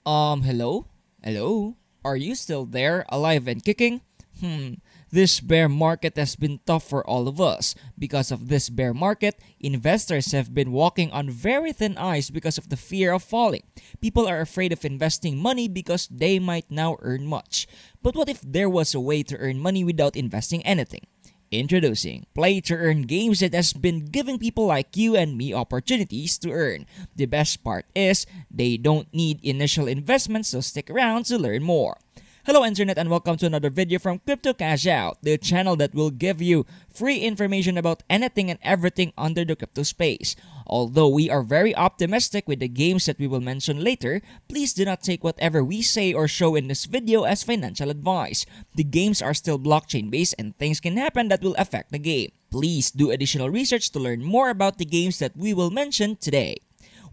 Hello? Hello? Are you still there, alive and kicking? This bear market has been tough for all of us. Because of this bear market, investors have been walking on very thin ice because of the fear of falling. People are afraid of investing money because they might now earn much. But what if there was a way to earn money without investing anything? Introducing Play to Earn games that has been giving people like you and me opportunities to earn. The best part is they don't need initial investments, so stick around to learn more. Hello Internet and welcome to another video from Crypto Cash Out, the channel that will give you free information about anything and everything under the crypto space. Although we are very optimistic with the games that we will mention later, please do not take whatever we say or show in this video as financial advice. The games are still blockchain based and things can happen that will affect the game. Please do additional research to learn more about the games that we will mention today.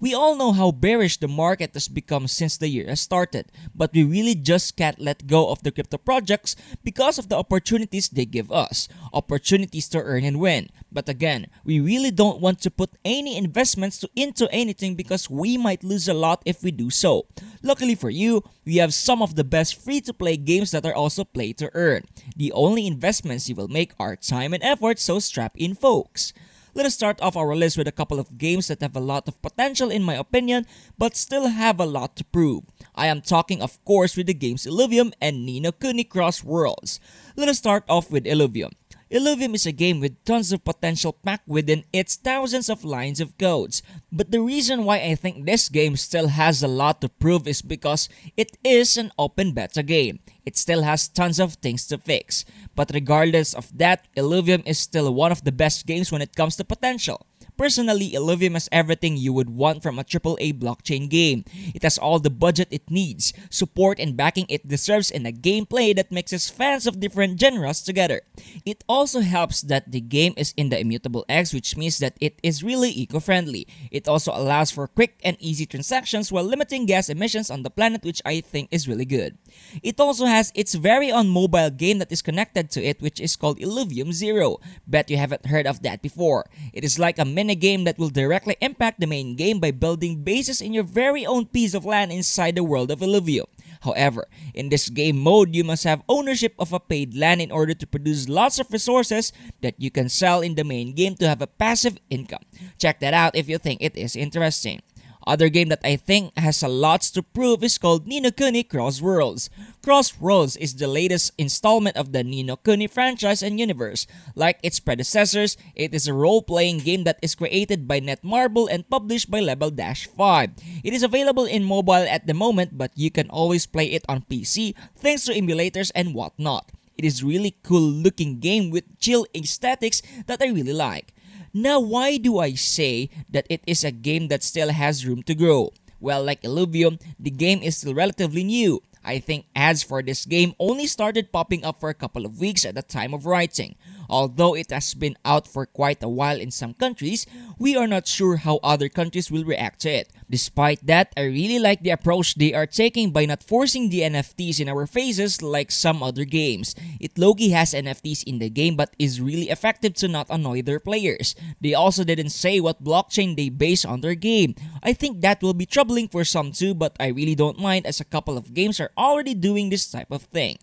We all know how bearish the market has become since the year has started, but we really just can't let go of the crypto projects because of the opportunities they give us. Opportunities to earn and win. But again, we really don't want to put any investments into anything because we might lose a lot if we do so. Luckily for you, we have some of the best free-to-play games that are also play to earn. The only investments you will make are time and effort, so strap in folks. Let us start off our list with a couple of games that have a lot of potential in my opinion, but still have a lot to prove. I am talking of course with the games Livium and Ninokuni Crossroads. Let us start off with Livium. Livium is a game with tons of potential packed within its thousands of lines of codes. But the reason why I think this game still has a lot to prove is because it is an open beta game. It still has tons of things to fix. But regardless of that, Livium is still one of the best games when it comes to potential. Personally, Livium has everything you would want from a AAA blockchain game. It has all the budget it needs, support and backing it deserves, and a gameplay that mixes fans of different genres together. It also helps that the game is in the Immutable X, which means that it is really eco-friendly. It also allows for quick and easy transactions while limiting gas emissions on the planet, which I think is really good. It also has its very own mobile game that is connected to it, which is called Livium Zero. Bet you haven't heard of that before. It is like a mini game that will directly impact the main game by building bases in your very own piece of land inside the world of Livium. However, in this game mode, you must have ownership of a paid land in order to produce lots of resources that you can sell in the main game to have a passive income. Check that out if you think it is interesting. Other game that I think has a lot to prove is called Ninokuni Crossroads. Crossroads is the latest installment of the Ninokuni franchise and universe. Like its predecessors, it is a role-playing game that is created by Netmarble and published by Level-5. It is available in mobile at the moment, but you can always play it on PC thanks to emulators and whatnot. It is really cool looking game with chill aesthetics that I really like. Now, why do I say that it is a game that still has room to grow? Well, like Livium, the game is still relatively new. I think ads for this game only started popping up for a couple of weeks at the time of writing. Although it has been out for quite a while in some countries, we are not sure how other countries will react to it. Despite that, I really like the approach they are taking by not forcing the NFTs in our faces like some other games. It low-key has NFTs in the game but is really effective to not annoy their players. They also didn't say what blockchain they base on their game. I think that will be troubling for some too, but I really don't mind as a couple of games are already doing this type of thing.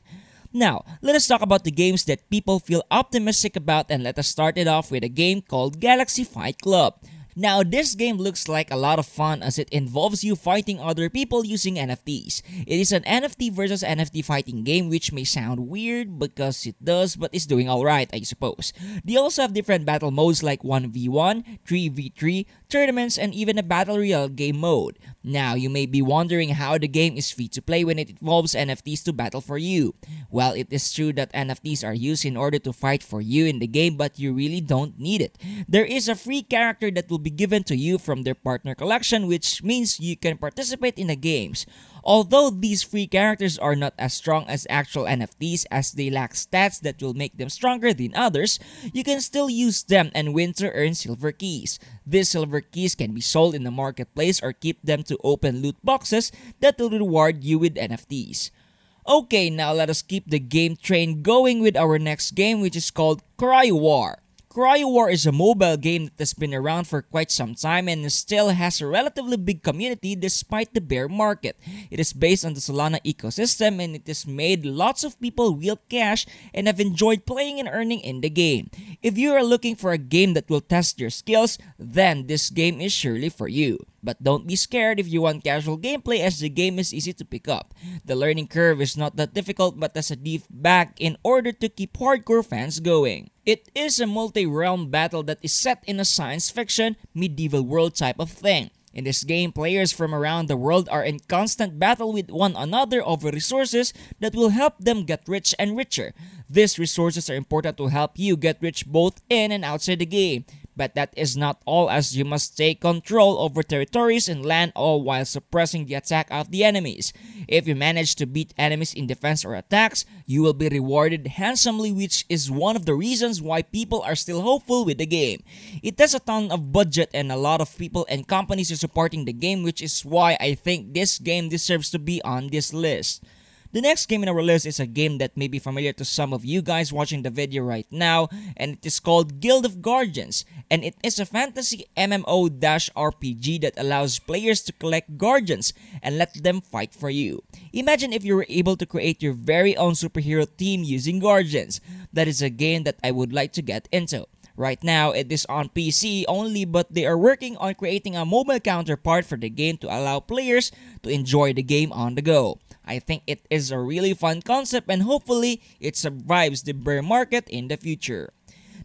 Now, let us talk about the games that people feel optimistic about, and let us start it off with a game called Galaxy Fight Club. Now, this game looks like a lot of fun as it involves you fighting other people using NFTs. It is an NFT versus NFT fighting game, which may sound weird because it does, but it's doing alright, I suppose. They also have different battle modes like 1v1, 3v3, tournaments, and even a battle royale game mode. Now, you may be wondering how the game is free to play when it involves NFTs to battle for you. Well, it is true that NFTs are used in order to fight for you in the game, but you really don't need it. There is a free character that will be given to you from their partner collection, which means you can participate in the games. Although these free characters are not as strong as actual NFTs as they lack stats that will make them stronger than others, you can still use them and win to earn silver keys. These silver keys can be sold in the marketplace or keep them to open loot boxes that will reward you with NFTs. Okay, now let us keep the game train going with our next game, which is called Cry War. Cryo War is a mobile game that has been around for quite some time and still has a relatively big community despite the bear market. It is based on the Solana ecosystem and it has made lots of people real cash and have enjoyed playing and earning in the game. If you are looking for a game that will test your skills, then this game is surely for you. But don't be scared if you want casual gameplay as the game is easy to pick up. The learning curve is not that difficult but has a deep back in order to keep hardcore fans going. It is a multi-realm battle that is set in a science fiction, medieval world type of thing. In this game, players from around the world are in constant battle with one another over resources that will help them get rich and richer. These resources are important to help you get rich both in and outside the game. But that is not all, as you must take control over territories and land, all while suppressing the attack of the enemies. If you manage to beat enemies in defense or attacks, you will be rewarded handsomely, which is one of the reasons why people are still hopeful with the game. It has a ton of budget and a lot of people and companies are supporting the game, which is why I think this game deserves to be on this list. The next game in our list is a game that may be familiar to some of you guys watching the video right now, and it is called Guild of Guardians, and it is a fantasy MMO-RPG that allows players to collect guardians and let them fight for you. Imagine if you were able to create your very own superhero team using guardians. That is a game that I would like to get into. Right now, it is on PC only, but they are working on creating a mobile counterpart for the game to allow players to enjoy the game on the go. I think it is a really fun concept and hopefully it survives the bear market in the future.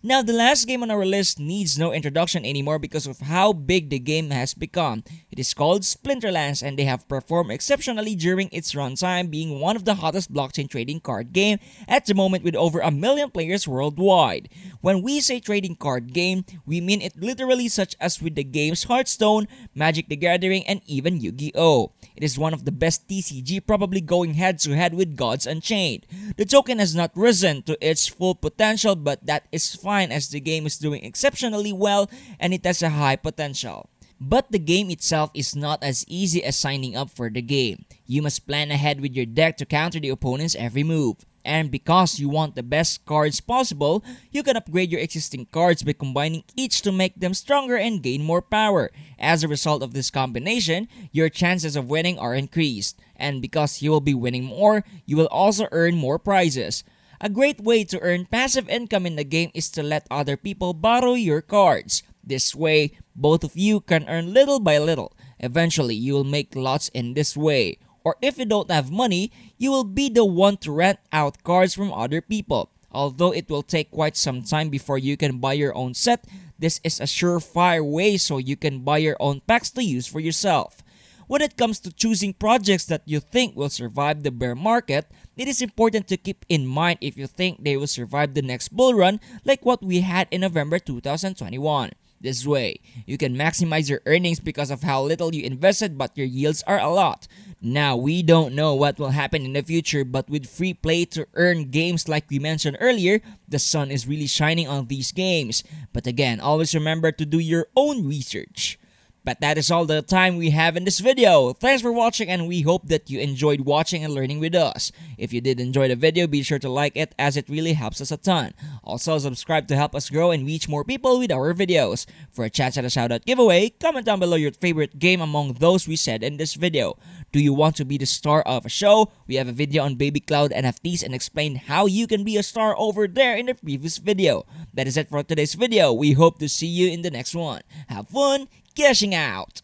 Now, the last game on our list needs no introduction anymore because of how big the game has become. It is called Splinterlands and they have performed exceptionally during its runtime, being one of the hottest blockchain trading card game at the moment with over 1 million players worldwide. When we say trading card game, we mean it literally, such as with the games Hearthstone, Magic the Gathering, and even Yu-Gi-Oh! It is one of the best TCG, probably going head to head with Gods Unchained. The token has not risen to its full potential, but that is fine as the game is doing exceptionally well and it has a high potential. But the game itself is not as easy as signing up for the game. You must plan ahead with your deck to counter the opponent's every move. And because you want the best cards possible, you can upgrade your existing cards by combining each to make them stronger and gain more power. As a result of this combination, your chances of winning are increased. And because you will be winning more, you will also earn more prizes. A great way to earn passive income in the game is to let other people borrow your cards. This way, both of you can earn little by little. Eventually, you will make lots in this way. Or if you don't have money, you will be the one to rent out cards from other people. Although it will take quite some time before you can buy your own set, this is a surefire way so you can buy your own packs to use for yourself. When it comes to choosing projects that you think will survive the bear market, it is important to keep in mind if you think they will survive the next bull run like what we had in November 2021. This way, you can maximize your earnings because of how little you invested but your yields are a lot. Now, we don't know what will happen in the future, but with free play to earn games like we mentioned earlier, the sun is really shining on these games. But again, always remember to do your own research. But that is all the time we have in this video. Thanks for watching and we hope that you enjoyed watching and learning with us. If you did enjoy the video, be sure to like it as it really helps us a ton. Also, subscribe to help us grow and reach more people with our videos. For a chance at a shoutout giveaway, comment down below your favorite game among those we said in this video. Do you want to be the star of a show? We have a video on Baby Cloud NFTs and explain how you can be a star over there in the previous video. That is it for today's video. We hope to see you in the next one. Have fun cashing out!